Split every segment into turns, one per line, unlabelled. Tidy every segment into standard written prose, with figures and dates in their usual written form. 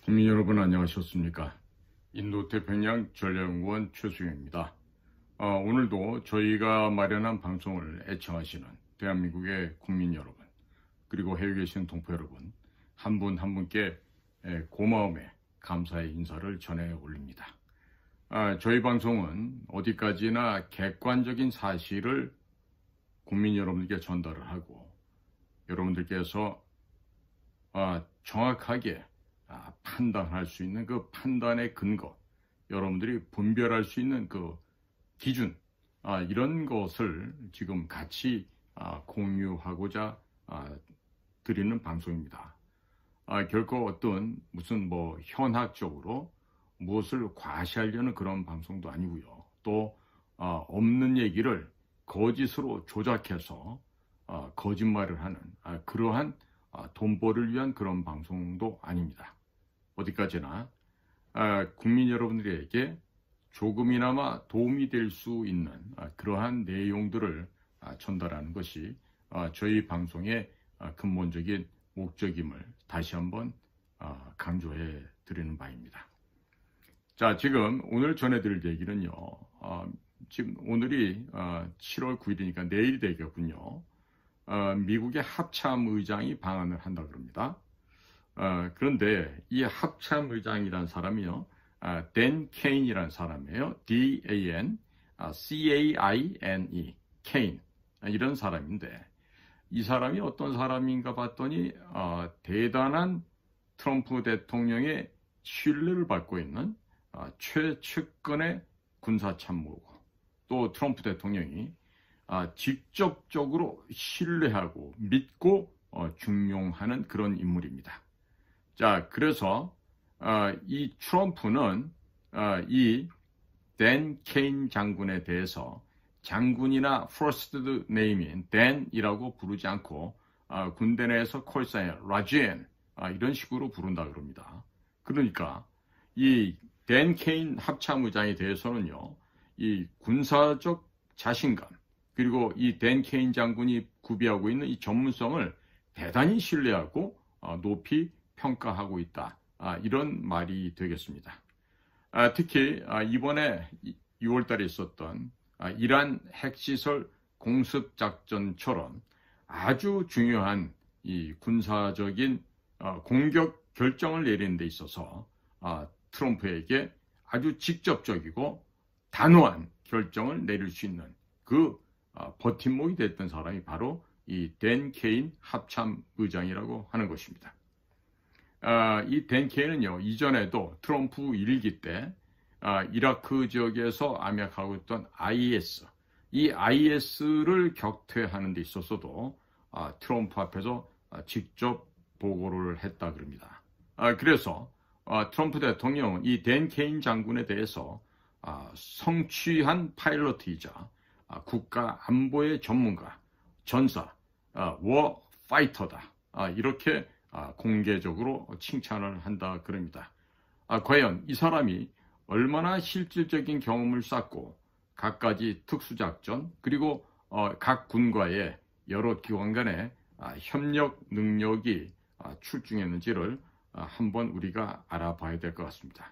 국민 여러분 안녕하셨습니까? 인도태평양 전략연구원 최수영입니다. 오늘도 저희가 마련한 방송을 애청하시는 대한민국의 국민 여러분, 그리고 해외에 계신 동포 여러분, 한 분 한 분께 고마움의 감사의 인사를 전해 올립니다. 저희 방송은 어디까지나 객관적인 사실을 국민 여러분들께 전달을 하고, 여러분들께서 정확하게 판단할 수 있는 그 판단의 근거, 여러분들이 분별할 수 있는 그 기준, 이런 것을 지금 같이 공유하고자 드리는 방송입니다. 결코 어떤 무슨 현학적으로 무엇을 과시하려는 그런 방송도 아니고요. 또 없는 얘기를 거짓으로 조작해서 거짓말을 하는 그러한 돈벌이를 위한 그런 방송도 아닙니다. 어디까지나 국민 여러분들에게 조금이나마 도움이 될 수 있는 그러한 내용들을 전달하는 것이 저희 방송의 근본적인 목적임을 다시 한번 강조해 드리는 바입니다. 자, 지금 오늘 전해드릴 얘기는요. 지금 오늘이 7월 9일이니까 내일이 되겠군요. 미국의 합참 의장이 방한을 한다 그럽니다. 그런데 이 합참 의장이란 사람이요, 댄 케인이란 사람이에요. D-A-N, C-A-I-N-E, 케인, 이런 사람인데, 이 사람이 어떤 사람인가 봤더니 대단한 트럼프 대통령의 신뢰를 받고 있는 최측근의 군사참모고, 또 트럼프 대통령이 직접적으로 신뢰하고 믿고 중용하는 그런 인물입니다. 자, 그래서 이 트럼프는 이 댄 케인 장군에 대해서 장군이나 퍼스트 네임인 댄이라고 부르지 않고 군대 내에서 콜사인 라젠 이런 식으로 부른다 그럽니다. 그러니까 이 댄 케인 합참의장에 대해서는요, 이 군사적 자신감, 그리고 이 댄 케인 장군이 구비하고 있는 이 전문성을 대단히 신뢰하고 높이 평가하고 있다. 이런 말이 되겠습니다. 특히 이번에 6월 달에 있었던 이란 핵시설 공습작전처럼 아주 중요한 이 군사적인 공격 결정을 내리는 데 있어서 트럼프에게 아주 직접적이고 단호한 결정을 내릴 수 있는 그 버팀목이 됐던 사람이 바로 이 댄 케인 합참 의장이라고 하는 것입니다. 이 댄 케인은요, 이전에도 트럼프 1기 때 이라크 지역에서 암약하고 있던 IS, 이 IS를 격퇴하는 데 있어서도 트럼프 앞에서 직접 보고를 했다 그럽니다. 그래서 트럼프 대통령은 이 댄 케인 장군에 대해서 성취한 파일럿이자 국가 안보의 전문가, 전사, 워 파이터다, 이렇게 공개적으로 칭찬을 한다 그럽니다. 과연 이 사람이 얼마나 실질적인 경험을 쌓고 갖가지 특수작전, 그리고 각 군과의 여러 기관 간의 협력 능력이 출중했는지를 한번 우리가 알아봐야 될 것 같습니다.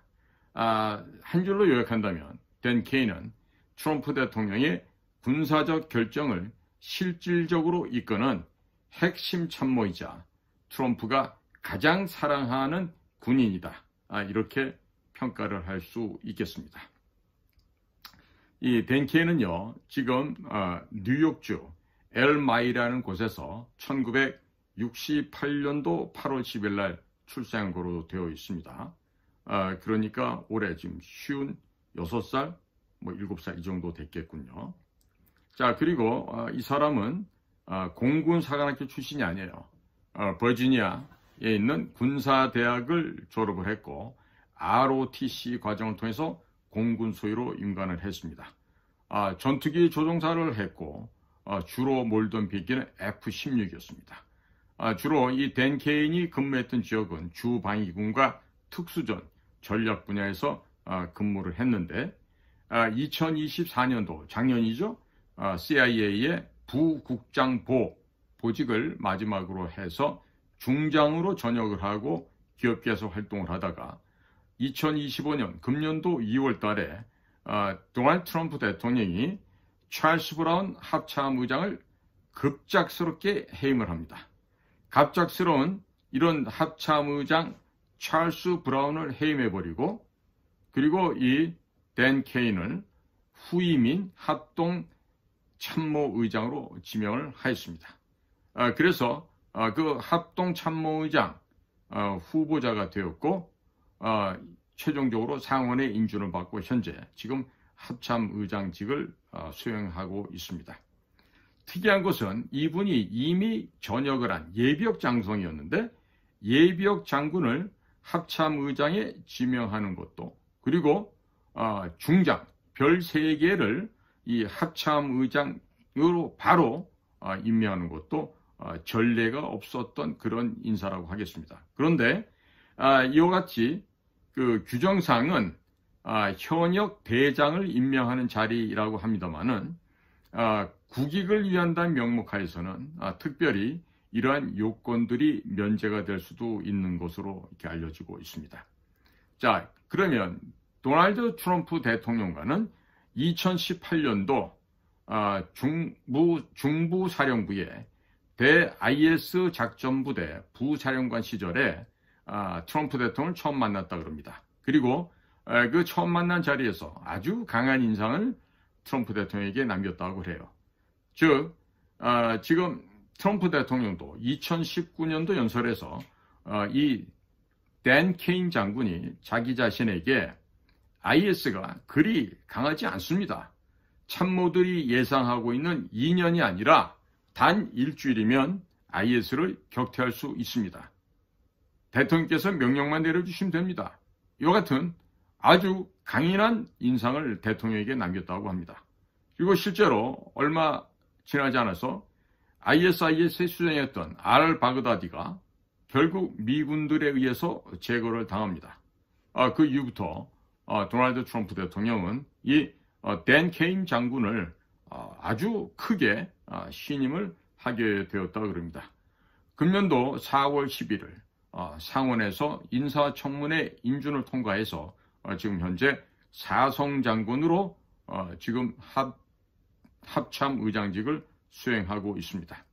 한 줄로 요약한다면 댄 케인은 트럼프 대통령의 군사적 결정을 실질적으로 이끄는 핵심 참모이자 트럼프가 가장 사랑하는 군인이다. 이렇게 평가를 할 수 있겠습니다. 이 댄 케인은요, 지금 뉴욕주 엘마이라는 곳에서 1968년도 8월 10일 날 출생한 거로 되어 있습니다. 그러니까 올해 지금 56살, 7살 이 정도 됐겠군요. 자, 그리고 이 사람은 공군 사관학교 출신이 아니에요. 버지니아에 있는 군사대학을 졸업을 했고 ROTC 과정을 통해서 공군 소위로 임관을 했습니다. 전투기 조종사를 했고 주로 몰던 비행기는 F-16이었습니다. 주로 이 댄 케인이 근무했던 지역은 주방위군과 특수전, 전략 분야에서 근무를 했는데 2024년도 작년이죠. CIA의 부국장보 보직을 마지막으로 해서 중장으로 전역을 하고 기업계에서 활동을 하다가 2025년 금년도 2월 달에 도널드 트럼프 대통령이 찰스 브라운 합참의장을 급작스럽게 해임을 합니다. 갑작스러운 이런 합참의장 찰스 브라운을 해임해버리고 그리고 이 댄 케인을 후임인 합동 참모의장으로 지명을 하였습니다. 그래서 그 합동 참모의장 후보자가 되었고 최종적으로 상원의 인준을 받고 현재 지금 합참의장직을 수행하고 있습니다. 특이한 것은 이분이 이미 전역을 한 예비역 장성이었는데 예비역 장군을 합참의장에 지명하는 것도 그리고 중장 별 3개를 이 합참의장으로 바로 임명하는 것도 전례가 없었던 그런 인사라고 하겠습니다. 그런데 이와 같이 그 규정상은 현역 대장을 임명하는 자리라고 합니다만은 국익을 위한다는 명목하에서는 특별히 이러한 요건들이 면제가 될 수도 있는 것으로 이렇게 알려지고 있습니다. 자, 그러면 도널드 트럼프 대통령과는 2018년도 중부사령부의 대-IS 작전부대 부사령관 시절에 트럼프 대통령을 처음 만났다 그럽니다. 그리고 그 처음 만난 자리에서 아주 강한 인상을 트럼프 대통령에게 남겼다고 해요. 즉 지금 트럼프 대통령도 2019년도 연설에서 이 댄 케인 장군이 자기 자신에게 IS가 그리 강하지 않습니다. 참모들이 예상하고 있는 2년이 아니라 단 일주일이면 IS를 격퇴할 수 있습니다. 대통령께서 명령만 내려주시면 됩니다. 이와 같은 아주 강인한 인상을 대통령에게 남겼다고 합니다. 그리고 실제로 얼마 지나지 않아서 ISIS에 수장했던 알-바그다디가 결국 미군들에 의해서 제거를 당합니다. 그 이후부터 도널드 트럼프 대통령은 이 댄 케인 장군을 아주 크게 신임을 하게 되었다고 그럽니다. 금년도 4월 11일 상원에서 인사청문회 인준을 통과해서 지금 현재 사성장군으로 지금 합참의장직을 수행하고 있습니다.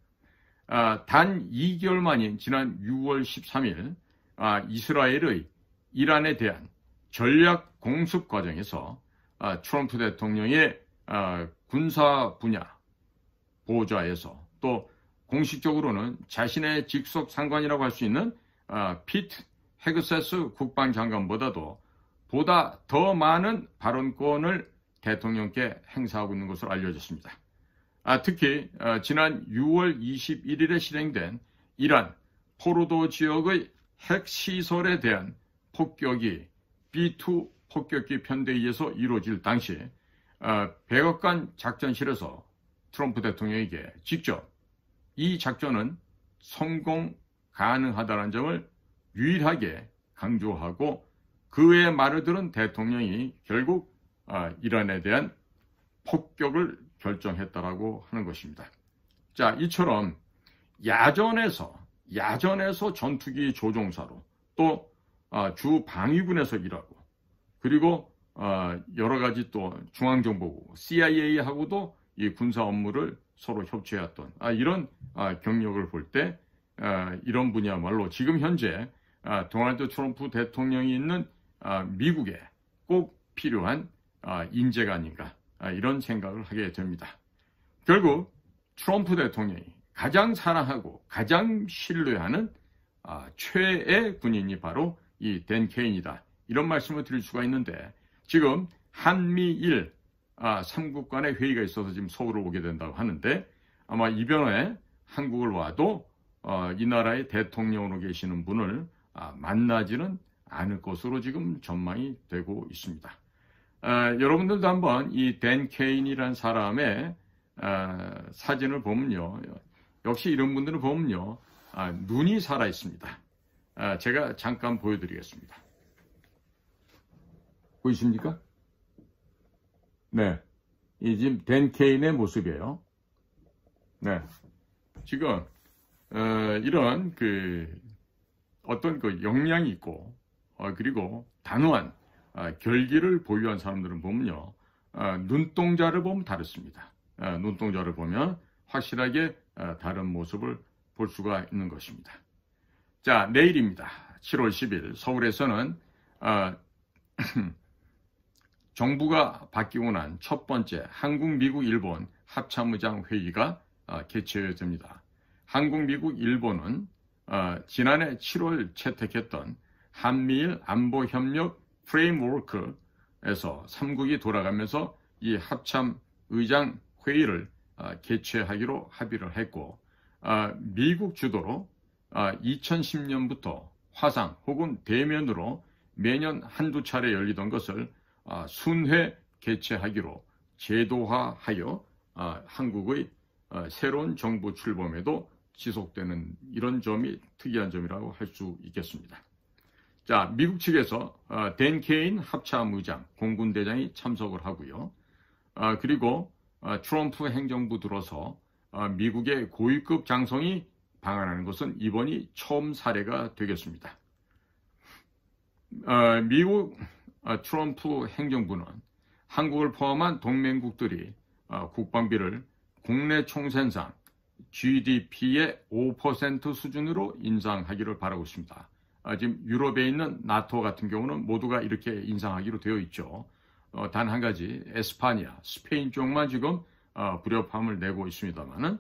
단 2개월 만인 지난 6월 13일 이스라엘의 이란에 대한 전략 공습 과정에서 트럼프 대통령의 군사 분야 보좌에서 또 공식적으로는 자신의 직속 상관이라고 할 수 있는 피트 헤그세스 국방장관보다도 보다 더 많은 발언권을 대통령께 행사하고 있는 것으로 알려졌습니다. 특히 지난 6월 21일에 실행된 이란 포르도 지역의 핵시설에 대한 폭격이 B2 폭격기 편대에 의해서 이루어질 당시 백악관 작전실에서 트럼프 대통령에게 직접 이 작전은 성공 가능하다는 점을 유일하게 강조하고 그 외의 말을 들은 대통령이 결국 이란에 대한 폭격을 결정했다라고 하는 것입니다. 자, 이처럼 야전에서 전투기 조종사로 또 주 방위군에서 일하고 그리고 여러 가지 또 중앙정보국 CIA하고도 이 군사 업무를 서로 협조해왔던 이런 경력을 볼 때 이런 분야말로 지금 현재 도널드 트럼프 대통령이 있는 미국에 꼭 필요한 인재가 아닌가 이런 생각을 하게 됩니다. 결국 트럼프 대통령이 가장 사랑하고 가장 신뢰하는 최애 군인이 바로 이 댄 케인이다. 이런 말씀을 드릴 수가 있는데 지금 한미일 3국 간의 회의가 있어서 지금 서울을 오게 된다고 하는데 아마 이번에 한국을 와도 이 나라의 대통령으로 계시는 분을 만나지는 않을 것으로 지금 전망이 되고 있습니다. 여러분들도 한번 이 댄 케인이라는 사람의 사진을 보면요. 역시 이런 분들을 보면요. 눈이 살아 있습니다. 제가 잠깐 보여드리겠습니다. 보이십니까? 네. 이 지금 댄 케인의 모습이에요. 네. 지금, 이런 어떤 그 역량이 있고 그리고 단호한 결기를 보유한 사람들은 보면요. 눈동자를 보면 다릅니다. 눈동자를 보면 확실하게 다른 모습을 볼 수가 있는 것입니다. 자, 내일입니다. 7월 10일 서울에서는 정부가 바뀌고 난 첫 번째 한국, 미국, 일본 합참의장 회의가 개최됩니다. 한국, 미국, 일본은 지난해 7월 채택했던 한미일 안보협력 프레임워크에서 3국이 돌아가면서 이 합참의장 회의를 개최하기로 합의를 했고, 미국 주도로 2010년부터 화상 혹은 대면으로 매년 한두 차례 열리던 것을 순회 개최하기로 제도화하여 한국의 새로운 정부 출범에도 지속되는 이런 점이 특이한 점이라고 할 수 있겠습니다. 자, 미국 측에서 댄 케인 합참의장, 공군대장이 참석을 하고요. 그리고 트럼프 행정부 들어서 미국의 고위급 장성이 방한하는 것은 이번이 처음 사례가 되겠습니다. 미국 트럼프 행정부는 한국을 포함한 동맹국들이 국방비를 국내 총생산 GDP의 5% 수준으로 인상하기를 바라고 있습니다. 지금 유럽에 있는 나토 같은 경우는 모두가 이렇게 인상하기로 되어 있죠. 단 한 가지 에스파냐, 스페인 쪽만 지금 불협화음을 내고 있습니다만은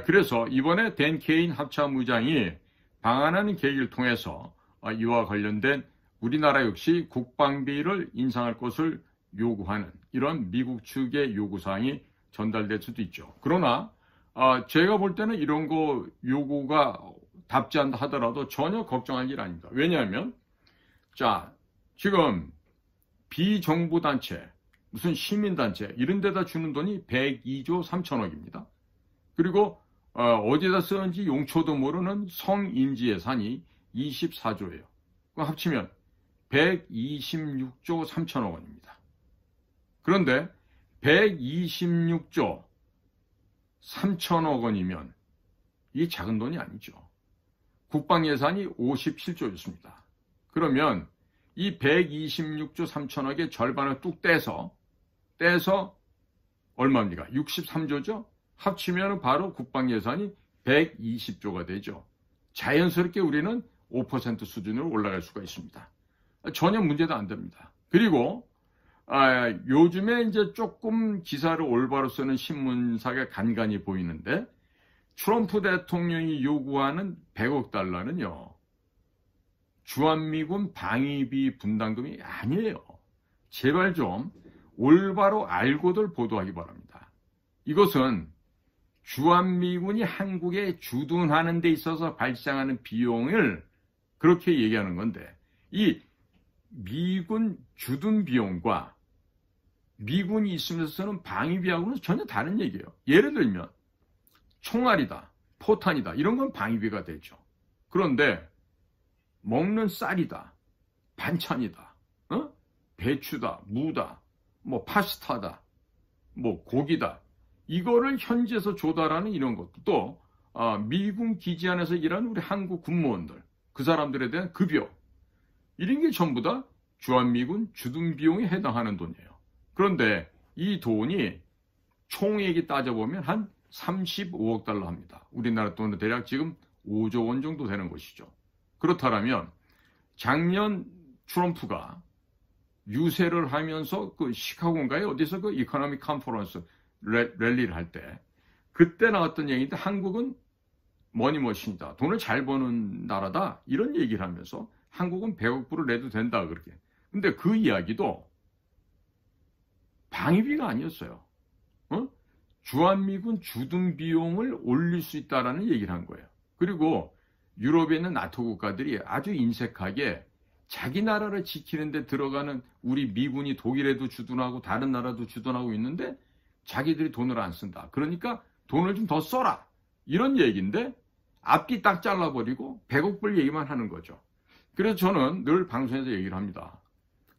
그래서 이번에 댄 케인 합참의장이 방한하는 계기를 통해서 이와 관련된 우리나라 역시 국방비를 인상할 것을 요구하는 이런 미국 측의 요구사항이 전달될 수도 있죠. 그러나 제가 볼 때는 이런 거 요구가 답지 않다 하더라도 전혀 걱정할 일 아닙니다. 왜냐하면 자, 지금 비정부 단체, 무슨 시민단체 이런 데다 주는 돈이 102조 3천억입니다. 그리고 어디다 쓰는지 용초도 모르는 성인지 예산이 24조예요. 합치면 126조 3천억 원입니다. 그런데 126조 3천억 원이면 이게 작은 돈이 아니죠. 국방 예산이 57조였습니다. 그러면 이 126조 3천억의 절반을 뚝 떼서 얼마입니까? 63조죠? 합치면 바로 국방 예산이 120조가 되죠. 자연스럽게 우리는 5% 수준으로 올라갈 수가 있습니다. 전혀 문제도 안 됩니다. 그리고 요즘에 이제 조금 기사를 올바로 쓰는 신문사가 간간히 보이는데 트럼프 대통령이 요구하는 100억 달러는요. 주한미군 방위비 분담금이 아니에요. 제발 좀 올바로 알고들 보도하기 바랍니다. 이것은 주한미군이 한국에 주둔하는 데 있어서 발생하는 비용을 그렇게 얘기하는 건데 이 미군 주둔 비용과 미군이 있으면서 쓰는 방위비하고는 전혀 다른 얘기예요. 예를 들면 총알이다, 포탄이다 이런 건 방위비가 되죠. 그런데 먹는 쌀이다, 반찬이다, 배추다, 무다, 뭐 파스타다, 뭐 고기다 이거를 현지에서 조달하는 이런 것도 또 미군 기지 안에서 일하는 우리 한국 군무원들 그 사람들에 대한 급여 이런 게 전부 다 주한미군 주둔 비용에 해당하는 돈이에요. 그런데 이 돈이 총액이 따져보면 한 35억 달러 합니다. 우리나라 돈은 대략 지금 5조 원 정도 되는 것이죠. 그렇다면 작년 트럼프가 유세를 하면서 그 시카고인가에 어디서 그 이코노믹 컨퍼런스 랠리를 할 때 그때 나왔던 얘기인데 한국은 머니머신이다. 돈을 잘 버는 나라다. 이런 얘기를 하면서 한국은 100억 불을 내도 된다. 그렇게. 근데 그 이야기도 방위비가 아니었어요. 주한미군 주둔 비용을 올릴 수 있다라는 얘기를 한 거예요. 그리고 유럽에 있는 나토 국가들이 아주 인색하게 자기 나라를 지키는 데 들어가는 우리 미군이 독일에도 주둔하고 다른 나라도 주둔하고 있는데 자기들이 돈을 안 쓴다. 그러니까 돈을 좀 더 써라. 이런 얘기인데 앞뒤 딱 잘라버리고 100억 불 얘기만 하는 거죠. 그래서 저는 늘 방송에서 얘기를 합니다.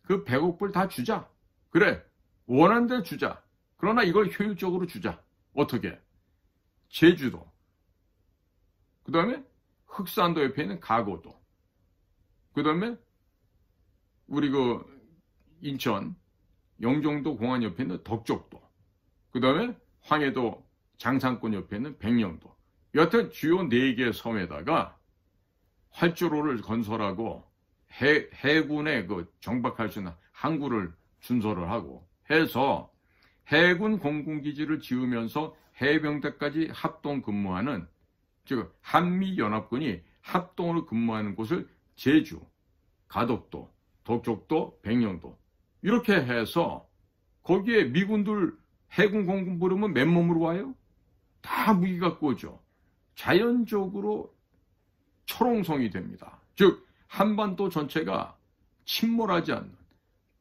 그 100억 불 다 주자. 그래. 원하는 대로 주자. 그러나 이걸 효율적으로 주자. 어떻게? 제주도. 그 다음에 흑산도 옆에 있는 가고도. 그 다음에 우리 그 인천 영종도 공항 옆에 있는 덕적도, 그 다음에 황해도 장산권 옆에 있는 백령도, 여하튼 주요 4개의 섬에다가 활주로를 건설하고 해군에 그 정박할 수 있는 항구를 준설을 하고 해서 해군 공군기지를 지으면서 해병대까지 합동 근무하는, 즉 한미연합군이 합동으로 근무하는 곳을 제주, 가덕도, 덕적도, 백령도 이렇게 해서 거기에 미군들 해군 공군 부르면 맨몸으로 와요? 다 무기 갖고 오죠. 자연적으로 철옹성이 됩니다. 즉 한반도 전체가 침몰하지 않는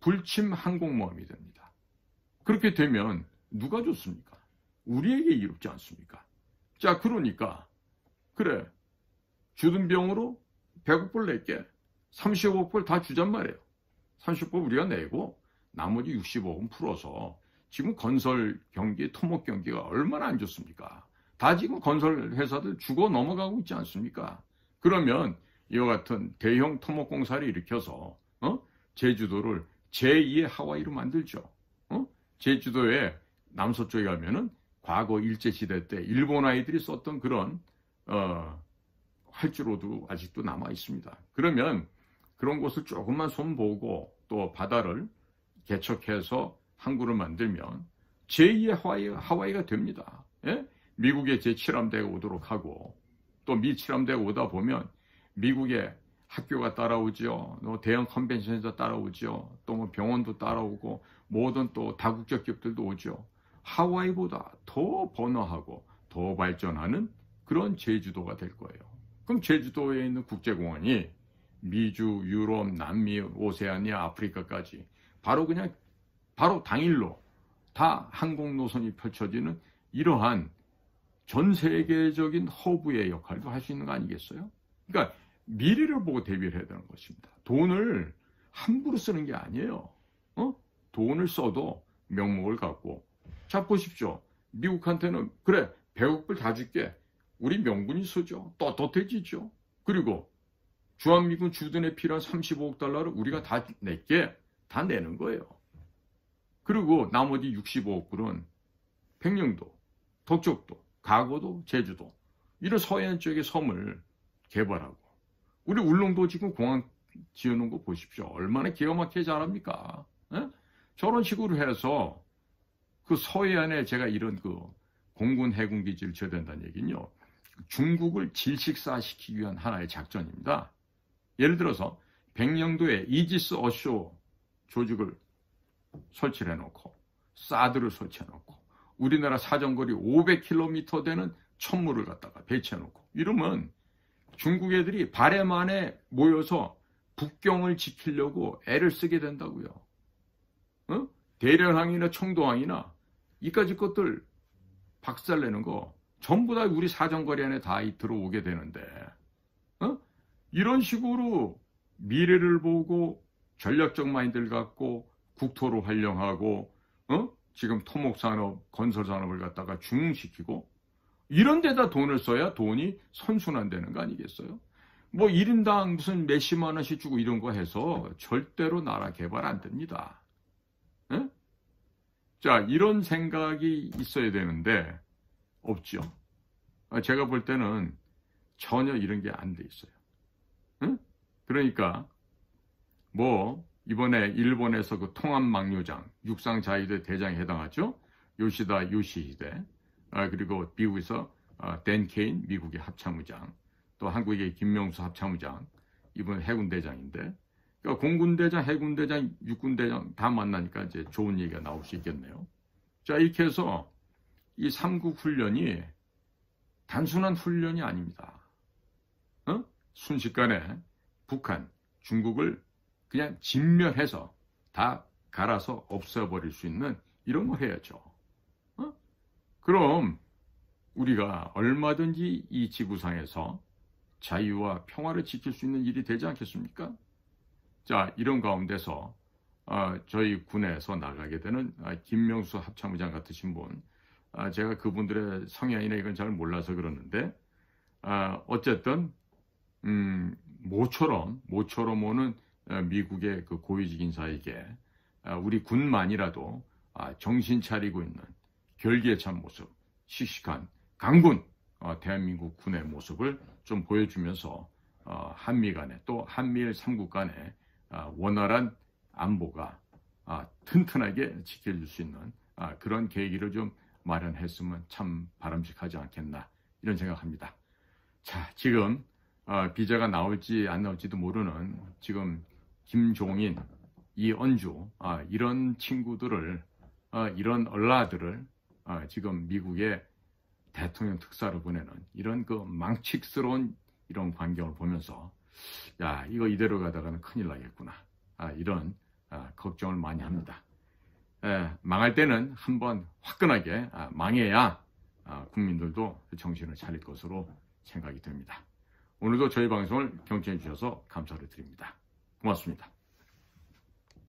불침 항공모함이 됩니다. 그렇게 되면 누가 좋습니까? 우리에게 이롭지 않습니까? 자, 그러니까 그래, 주둔 병으로 100억불 낼게, 30억불 다 주잔 말이에요. 30억 우리가 내고 나머지 60억은 풀어서, 지금 건설 경기, 토목 경기가 얼마나 안 좋습니까? 다 지금 건설 회사들 죽어 넘어가고 있지 않습니까? 그러면 이와 같은 대형 토목공사를 일으켜서 제주도를 제2의 하와이로 만들죠. 제주도에 남서쪽에 가면은 과거 일제시대 때 일본 아이들이 썼던 그런 활주로도 아직도 남아 있습니다. 그러면 그런 곳을 조금만 손보고 또 바다를 개척해서 항구를 만들면 제2의 하와이가 됩니다. 예? 미국의 제7함대가 오도록 하고, 또 미 7함대가 오다 보면 미국의 학교가 따라오죠. 대형 컨벤션에서 따라오죠. 또 뭐 병원도 따라오고 모든 또 다국적 기업들도 오죠. 하와이보다 더 번화하고 더 발전하는 그런 제주도가 될 거예요. 그럼 제주도에 있는 국제공항이 미주, 유럽, 남미, 오세아니아, 아프리카까지 바로 당일로 다 항공 노선이 펼쳐지는 이러한 전 세계적인 허브의 역할도 할 수 있는 거 아니겠어요? 그러니까 미래를 보고 대비를 해야 되는 것입니다. 돈을 함부로 쓰는 게 아니에요. 돈을 써도 명목을 갖고. 자, 보십시오. 미국한테는 그래 100억불 다 줄게. 우리 명분이 서죠. 떳떳해지죠. 그리고 주한미군 주둔에 필요한 35억 달러를 우리가 다 낼게. 다 내는 거예요. 그리고 나머지 65억 불은 백령도, 덕적도, 가거도, 제주도 이런 서해안 쪽의 섬을 개발하고, 우리 울릉도 지금 공항 지어놓은 거 보십시오. 얼마나 기가 막히게 잘합니까? 에? 저런 식으로 해서 그 서해안에 제가 이런 그 공군 해군 기지를 지어야 된다는 얘기는요, 중국을 질식사시키기 위한 하나의 작전입니다. 예를 들어서 백령도에 이지스 어쇼 조직을 설치를 해놓고 사드를 설치해놓고 우리나라 사정거리 500km 되는 천물을 갖다가 배치해놓고 이러면 중국 애들이 바람 안에 모여서 북경을 지키려고 애를 쓰게 된다고요. 대련항이나 청도항이나 이까지 것들 박살내는 거 전부 다 우리 사정거리 안에 다 들어오게 되는데, 이런 식으로 미래를 보고 전략적 마인드를 갖고 국토를 활용하고 지금 토목산업, 건설산업을 갖다가 중흥시키고 이런 데다 돈을 써야 돈이 선순환되는 거 아니겠어요? 뭐 1인당 무슨 몇십만 원씩 주고 이런 거 해서 절대로 나라 개발 안 됩니다. 에? 자, 이런 생각이 있어야 되는데 없죠. 제가 볼 때는 전혀 이런 게 안 돼 있어요. 응? 그러니까 뭐 이번에 일본에서 그 통합망료장, 육상자위대 대장에 해당하죠. 요시다 요시히데, 그리고 미국에서 댄 케인 미국의 합참의장, 또 한국의 김명수 합참의장, 이번 해군대장인데, 그러니까 공군대장, 해군대장, 육군대장 다 만나니까 이제 좋은 얘기가 나올 수 있겠네요. 자, 이렇게 해서 이 3국 훈련이 단순한 훈련이 아닙니다. 순식간에 북한, 중국을 그냥 진멸해서 다 갈아서 없애버릴 수 있는 이런 거 해야죠. 그럼 우리가 얼마든지 이 지구상에서 자유와 평화를 지킬 수 있는 일이 되지 않겠습니까? 자, 이런 가운데서 저희 군에서 나가게 되는 김명수 합참의장 같으신 분, 제가 그분들의 성향이나 이건 잘 몰라서 그러는데, 어쨌든 모처럼 오는 미국의 그 고위직 인사에게 우리 군만이라도 정신 차리고 있는 결기에 찬 모습, 씩씩한 강군 대한민국 군의 모습을 좀 보여주면서 한미 간에 또 한미일 3국 간에 원활한 안보가 튼튼하게 지켜질 수 있는 그런 계기를 좀 마련했으면 참 바람직하지 않겠나 이런 생각합니다. 자, 지금 비자가 나올지 안 나올지도 모르는 지금 김종인, 이언주 이런 친구들을 이런 얼라들을 지금 미국의 대통령 특사로 보내는 이런 그 망측스러운 이런 광경을 보면서 야, 이거 이대로 가다가는 큰일 나겠구나 이런 걱정을 많이 합니다. 망할 때는 한번 화끈하게 망해야 국민들도 정신을 차릴 것으로 생각이 됩니다. 오늘도 저희 방송을 경청해 주셔서 감사를 드립니다. 고맙습니다.